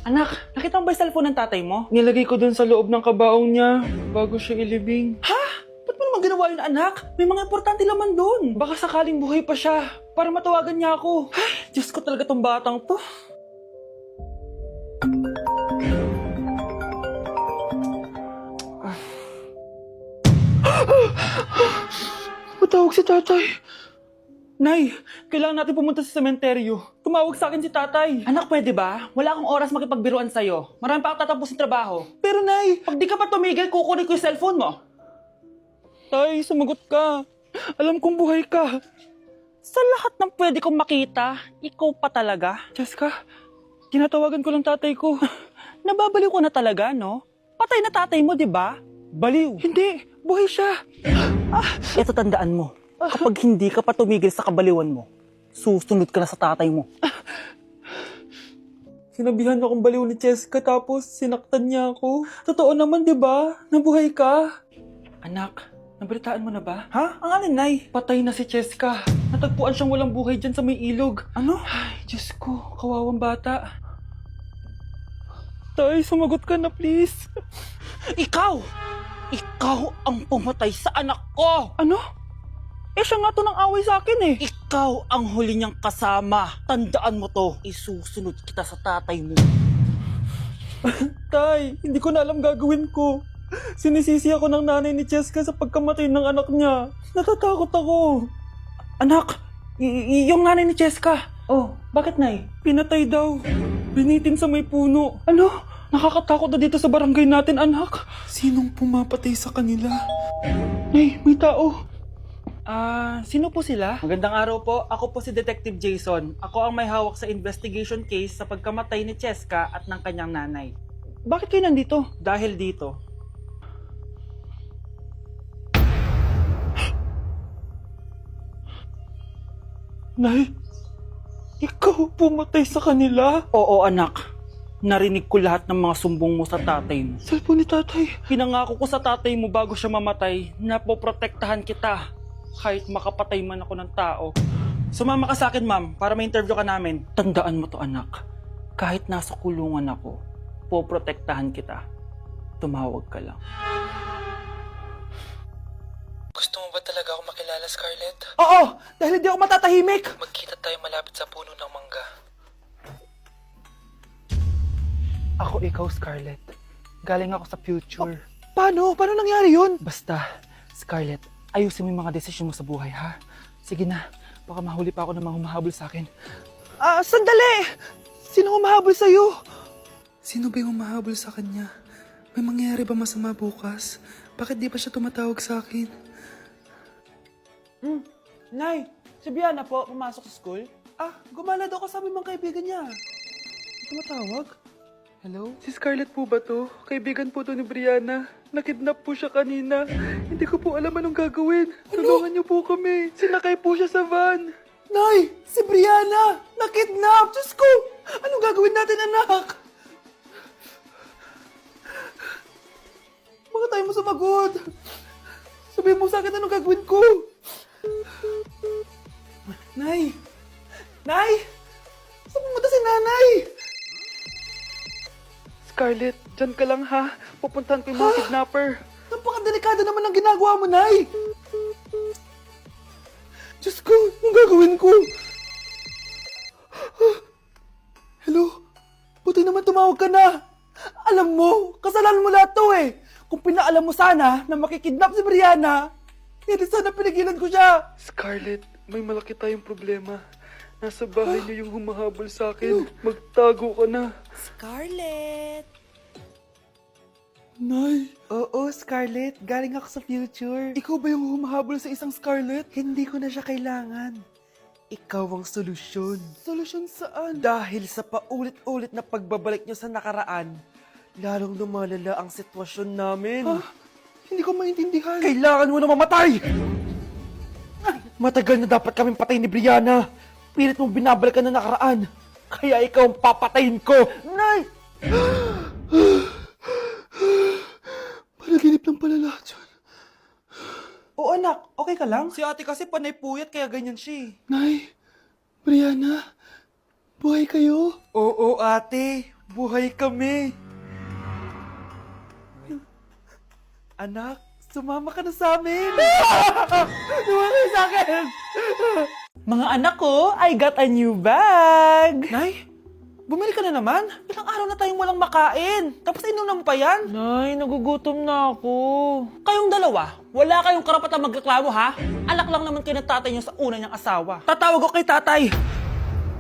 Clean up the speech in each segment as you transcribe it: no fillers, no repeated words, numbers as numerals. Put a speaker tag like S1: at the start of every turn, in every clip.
S1: Anak, nakita mo ba yung cellphone ng tatay mo?
S2: Nilagay ko dun sa loob ng kabaong niya bago siya ilibing.
S1: Ha? Ba't mo naman ginawa yun, anak? May mga importante laman doon.
S2: Baka sakaling buhay pa siya para matawagan niya ako.
S1: Ay, Diyos ko talaga tong batang to.
S2: Matawag si tatay.
S1: Nay, kailangan natin pumunta sa sementeryo. Tumawag sa akin si tatay. Anak, pwede ba? Wala akong oras makipagbiruan sa'yo. Marami pa akong tatapusin trabaho. Pero nay, pag di ka pa tumigil, kukunin ko yung cellphone mo.
S2: Tay, sumagot ka. Alam kong buhay ka.
S1: Sa lahat ng pwede kong makita, ikaw pa talaga.
S2: Jessica, tinatawagan ko lang tatay ko.
S1: Nababaliw ko na talaga, no? Patay na tatay mo, di ba? Baliw.
S2: Hindi, buhay siya.
S1: Ito tandaan mo. Kapag hindi ka pa tumigil sa kabaliwan mo, susunod ka na sa tatay mo.
S2: Sinabihan akong baliw ni Jessica tapos sinaktan niya ako. Totoo naman, di ba? Nabuhay ka.
S1: Anak, nabalitaan mo na ba?
S2: Ha?
S1: Ang alin, Nay?
S2: Patay na si Jessica. Natagpuan siyang walang buhay dyan sa may ilog.
S1: Ano?
S2: Ay, Diyos ko, kawawang bata. Tay, sumagot ka na please.
S1: Ikaw! Ikaw ang pumatay sa anak ko!
S2: Ano?
S1: Eh siya nga to ng away sa akin eh. Ikaw ang huli niyang kasama. Tandaan mo to. Isusunod kita sa tatay mo.
S2: Tay, hindi ko na alam gagawin ko. Sinisisi ako ng nanay ni Jessica sa pagkamatay ng anak niya. Natatakot ako.
S1: Anak, yung nanay ni Jessica. Oh, bakit, Nay?
S2: Pinatay daw. Binitin sa may puno.
S1: Ano?
S2: Nakakatakot na dito sa barangay natin, anak. Sinong pumapatay sa kanila? Nay, may tao.
S1: Sino po sila? Magandang araw po. Ako po si Detective Jason. Ako ang may hawak sa investigation case sa pagkamatay ni Cheska at ng kanyang nanay. Bakit kayo nandito? Dahil dito.
S2: Nay, ikaw pumatay sa kanila?
S1: Oo, anak. Narinig ko lahat ng mga sumbong mo sa tatay mo.
S2: Cellphone ni tatay.
S1: Pinangako ko sa tatay mo bago siya mamatay na poprotektahan kita kahit makapatay man ako ng tao. Sumama ka sa akin, ma'am, para ma-interview ka namin. Tandaan mo to, anak. Kahit nasa kulungan ako, poprotektahan kita. Tumawag ka lang.
S2: Gusto mo ba talaga ako makilala, Scarlett?
S1: Oo! Dahil hindi ako matatahimik!
S2: Magkita tayo malapit sa puno ng mangga.
S1: Ako ikaw, Scarlett. Galing ako sa future.
S2: Paano? Paano nangyari yun?
S1: Basta, Scarlett, ayusin mo yung mga desisyon mo sa buhay, ha? Sige na, baka mahuli pa ako ng mga humahabol sa akin.
S2: Sandali! Sino humahabol sa'yo? Sino ba yung humahabol sa kanya? May mangyayari ba masama bukas? Bakit di pa siya tumatawag sa akin?
S1: Nay, si Biana po, pumasok sa school?
S2: Gumala daw kasama yung mga kaibigan niya. Tumatawag? Hello? Si Scarlett po ba to? Kaibigan po to ni Brianna. Nakidnap po siya kanina. Hindi ko po alam anong gagawin. Tulungan niyo po kami. Sinakay po siya sa van. Nay! Si Brianna! Nakidnap! Diyos ko! Anong gagawin natin, anak? Bakit tayo mo sumagot? Sabihin mo sa akin anong gagawin ko. Nay! Nay! Saan pumunta si nanay? Scarlett, dyan ka lang ha. Pupuntahan ko yung mga kidnapper. Napakadelikado naman ang ginagawa mo, Nay. Diyos ko, anong gagawin ko? Hello? Buti naman tumawag ka na. Alam mo, kasalanan mo lahat to eh. Kung pinaalam mo sana na makikidnap si Brianna, hindi sana pinigilan ko siya. Scarlett, may malaki tayong problema. Nasa bahay niyo yung humahabol sa akin. Magtago ka na.
S1: Scarlett!
S2: Nay! Oo, Scarlett. Galing ako sa future. Ikaw ba yung humahabol sa isang Scarlett? Hindi ko na siya kailangan. Ikaw ang solusyon. Solusyon saan? Dahil sa paulit-ulit na pagbabalik niyo sa nakaraan, lalong lumalala ang sitwasyon namin. Hindi ko maintindihan. Kailangan mo na mamatay! Matagal na dapat kaming patayin ni Brianna. Pilit mong binabalikan na nakaraan. Kaya ikaw ang papatayin ko. Nay! Panaginip lang pala lahat yun.
S1: Oo anak, okay ka lang?
S2: Si ate kasi panay puyat kaya ganyan siya. Nay, Brianna, buhay kayo? Oo ate, Buhay kami! Anak, sumama ka na sa amin! Sumama ka sa akin!
S1: Mga anak ko, I got a new bag!
S2: Nay, bumili ka na naman? Ilang araw na tayong walang makain. Tapos inunan mo pa yan?
S1: Nay, nagugutom na ako. Kayong dalawa, wala kayong karapatang magreklamo ha? Alak lang naman kayo ng tatay niyo sa una niyang asawa.
S2: Tatawag ko kay tatay.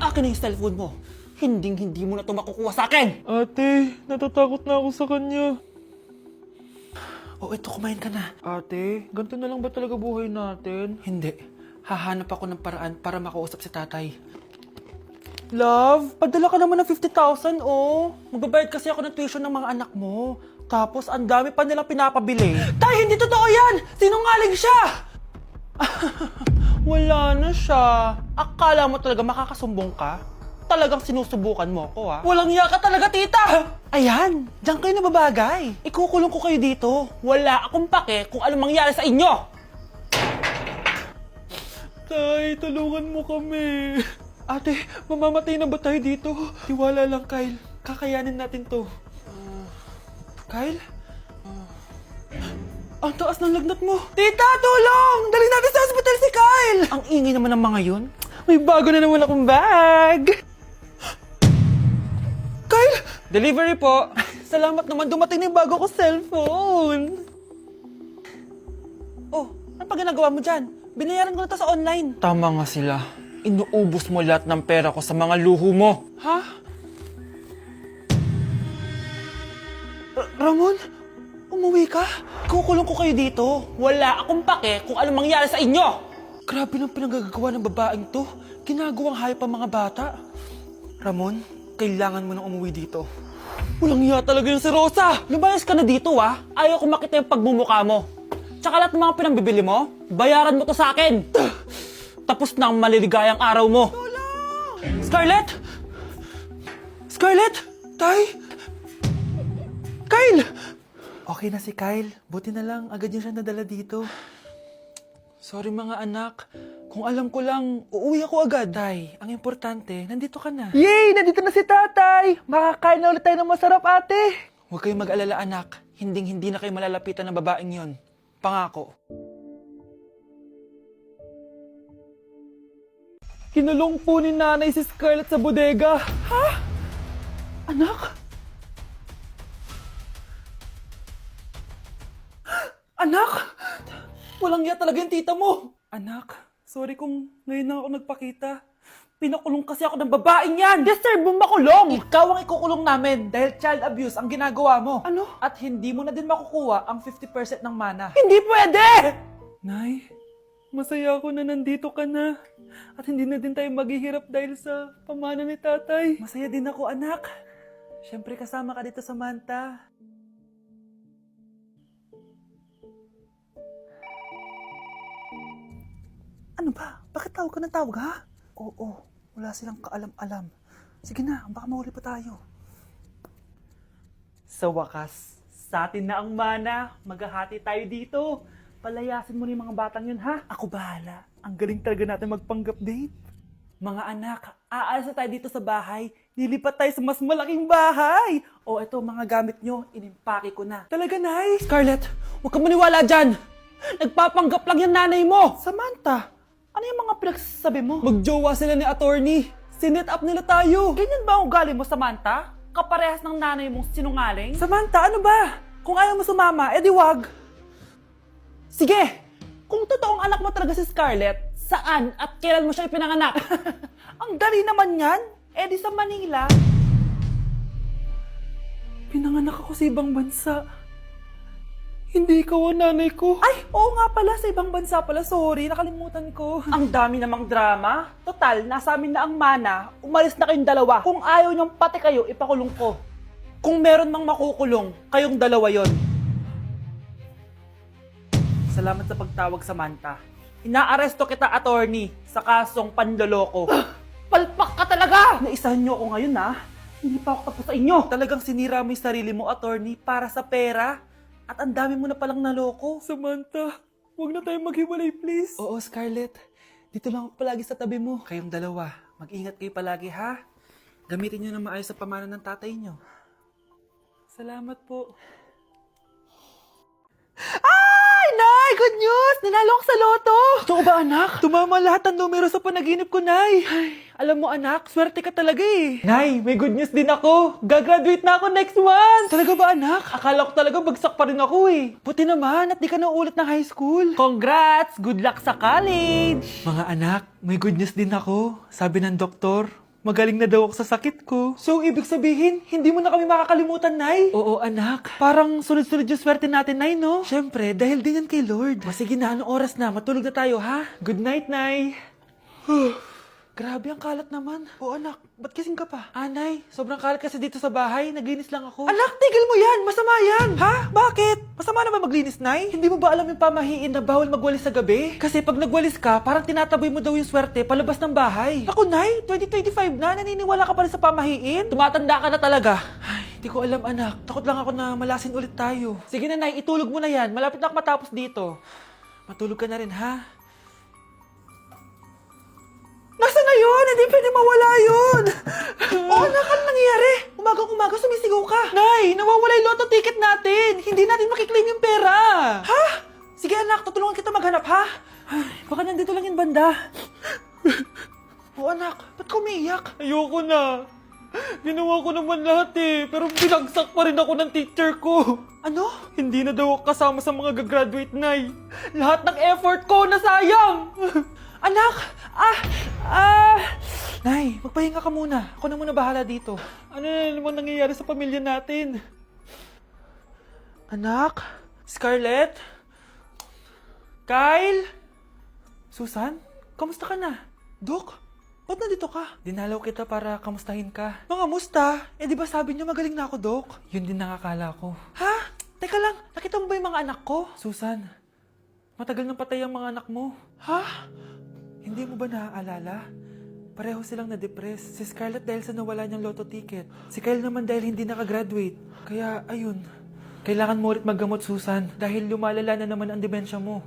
S1: Akin na yung cellphone mo. Hindi mo na ito makukuha sa akin.
S2: Ate, natatakot na ako sa kanya. Oh, ito, kumain ka na. Ate, ganito na lang ba talaga buhay natin?
S1: Hindi. Hahanap ako ng paraan para makausap si tatay.
S2: Love,
S1: Padala ka naman ng 50,000, oh. Magbabayad kasi ako ng tuition ng mga anak mo. Tapos, ang dami pa nilang pinapabili. Tay, hindi totoo yan! Sinungaling siya! Wala na siya. Akala mo talaga makakasumbong ka? Talagang sinusubukan mo ako, ha? Walang iya ka talaga, tita! Ayan, diyan kayo nababagay. Ikukulong ko kayo dito. Wala akong pake kung anong mangyari sa inyo.
S2: Tay, tulungan mo kami. Ate, mamamatay na ba tayo dito? Tiwala lang, Kyle. Kakayanin natin to. Kyle? Ang taas ng lagnat mo.
S1: Tita, tulong! Dali natin sa hospital si Kyle! Ang ingay naman ng mga yun. May bago na naman akong bag.
S2: Kyle!
S1: Delivery po. Salamat naman dumating na yung bago ko cellphone. Oh, ano pa ginagawa mo dyan? Binayaran ko na to sa online. Tama nga sila. Inuubos mo lahat ng pera ko sa mga luho mo.
S2: Ha? Ramon? Umuwi ka?
S1: Kukulong ko kayo dito. Wala akong pake kung anong mangyari sa inyo.
S2: Grabe ng pinagagawa ng babaeng to. Ginagawang hayop ang mga bata. Ramon, kailangan mo nang umuwi dito.
S1: Walang iya talaga yung si Rosa. Lumayas ka na dito, ah. Ayaw ko makita yung pagmumukha mo. Tsaka lahat ng mga pinambibili mo, bayaran mo to sa akin. Tapos na ang maliligayang araw mo. Scarlett! Scarlett!
S2: Tay!
S1: Kyle!
S2: Okay na si Kyle. Buti na lang, agad niya siya nadala dito.
S1: Sorry mga anak. Kung alam ko lang, uuwi ako agad.
S2: Tay, ang importante, nandito ka na.
S1: Yay! Nandito na si tatay! Makakain na ulit tayo ng masarap, ate!
S2: Huwag kayong mag-alala, anak. Hindi na kayo malalapitan ng babaeng yon. Pangako.
S1: Kinulong po ni nanay si Scarlett sa bodega. Ha? Anak? Anak? Walang iya talaga yung tita mo.
S2: Anak, sorry kung ngayon na ako nagpakita.
S1: Pinakulong kasi ako ng babaeng yan. Deserve mong makulong. Ikaw ang ikukulong namin dahil child abuse ang ginagawa mo.
S2: Ano?
S1: At hindi mo na din makukuha ang 50% ng mana. Hindi pwede!
S2: Nay, masaya ako na nandito ka na. At hindi na din tayo maghihirap dahil sa pamana ni tatay. Masaya din ako, anak. Siyempre kasama ka dito sa Manta. Ano ba? Bakit tawag ka ng tawag, ha? Oo, wala silang kaalam-alam. Sige na, baka mahuli pa tayo.
S1: Sa wakas, sa atin na ang mana. Maghahati tayo dito. Palayasin mo na yung mga batang yun, ha?
S2: Ako bahala. Ang galing talaga natin magpanggap date.
S1: Mga anak, aalis na tayo dito sa bahay. Lilipat tayo sa mas malaking bahay. O eto, mga gamit nyo, inimpake ko na.
S2: Talaga, Nay?
S1: Scarlett, huwag kang maniwala dyan. Nagpapanggap lang yung nanay mo.
S2: Samantha, ano yung mga pinagsasabi mo?
S1: Magjowa sila ni attorney. Sinet up nila tayo. Ganyan ba ang ugali mo, Samantha? Kaparehas ng nanay mong sinungaling?
S2: Samantha, ano ba? Kung ayaw mo sumama, edi wag.
S1: Sige, kung totoong anak mo talaga si Scarlett, saan at kailan mo siya ipinanganak?
S2: Ang dali naman yan. Edi sa Manila. Pinanganak ako sa ibang bansa. Hindi ikaw ang nanay ko.
S1: Ay, oo nga pala, sa ibang bansa pala. Sorry, nakalimutan ko. Ang dami namang drama. Total, nasa amin na ang mana. Umalis na kayong dalawa. Kung ayaw niyong pati kayo, ipakulong ko. Kung meron mang makukulong, kayong dalawa yon. Salamat sa pagtawag, Samantha. Inaaresto kita, attorney, sa kasong panloloko. Palpak ka talaga! Naisahan niyo ako ngayon, ha? Hindi pa ako tapos sa inyo.
S2: Talagang sinira mo yung sarili mo, attorney, para sa pera. At ang dami mo na palang naloko. Samantha, huwag na tayo maghiwalay, please. Oo, Scarlett. Dito lang ako palagi sa tabi mo. Kayong dalawa, mag-ingat kayo palagi, ha?
S1: Gamitin nyo na maayos sa pamana ng tatay nyo. Salamat po.
S2: Ay, Nay! Good news! Nanalo ako sa loto!
S1: Totoo ba, anak?
S2: Tumama lahat ng numero sa panaginip ko, Nay!
S1: Ay, alam mo anak, swerte ka talaga eh. Nay, may good news din ako. Gagraduate na ako next month.
S2: Talaga ba, anak?
S1: Akala ko talaga bagsak pa rin ako eh.
S2: Buti naman at di ka na ulit ng high school.
S1: Congrats! Good luck sa college!
S2: Mga anak, may good news din ako. Sabi ng doktor, magaling na daw ako sa sakit ko.
S1: So, ibig sabihin, hindi mo na kami makakalimutan, Nay?
S2: Oo, anak.
S1: Parang sunod-sunod yung swerte natin, Nay, no?
S2: Siyempre, dahil din yan kay Lord.
S1: O sige na, anong oras na? Matulog na tayo, ha? Good night, Nay.
S2: Grabe, ang kalat naman. Oo, anak. Ba't kasing ka pa?
S1: Nay, sobrang kalat kasi dito sa bahay. Naglinis lang ako.
S2: Anak, tigil mo yan! Masama yan!
S1: Ha? Bakit? Masama naman maglinis, Nay? Hindi mo ba alam yung pamahiin na bawal magwalis sa gabi? Kasi pag nagwalis ka, parang tinataboy mo daw yung swerte palabas ng bahay.
S2: Ako, Nay, 2025 na. Naniniwala ka pa rin sa pamahiin?
S1: Tumatanda ka na talaga.
S2: Ay, hindi ko alam, anak. Takot lang ako na malasin ulit tayo.
S1: Sige na, Nay, itulog mo na yan. Malapit na ako matapos dito.
S2: Matulog ka na rin, ha? Nasaan na yun? Hindi pwede mawala yun! Oo, anak, ano nangyayari? Umagang-umaga sumisigaw ka.
S1: Nay, nawawala yung lotto ticket natin. Hindi natin makiklaim yung pera.
S2: Ha? Sige, anak, tutulungan kita maghanap, ha?
S1: Ay, baka nandito lang yung banda.
S2: Oo, anak, ba't ka umiiyak?
S1: Ayoko na. Ginawa ko naman lahat eh, pero binagsak pa rin ako ng teacher ko.
S2: Ano?
S1: Hindi na daw ako kasama sa mga gagraduate, Nay. Lahat ng effort ko nasayang.
S2: Anak! Nay, magpahinga ka muna. Ako na muna bahala dito.
S1: Ano na naman nangyayari sa pamilya natin?
S2: Anak?
S1: Scarlett? Kyle?
S2: Susan? Kamusta ka na? Dok? Ba't nandito ka? Dinalaw kita para kamustahin ka. Mga musta? Eh di ba sabi niyo magaling na ako, Dok?
S1: Yun din nakakala ko.
S2: Ha? Teka lang, nakita mo ba yung mga anak ko?
S1: Susan, matagal nang patay ang mga anak mo.
S2: Ha? Hindi mo ba naaalala? Pareho silang na-depress. Si Scarlett dahil sa nawala niyang lotto ticket. Si Kyle naman dahil hindi nakagraduate. Kaya, ayun. Kailangan mo ulit maggamot, Susan. Dahil lumalala na naman ang demensya mo.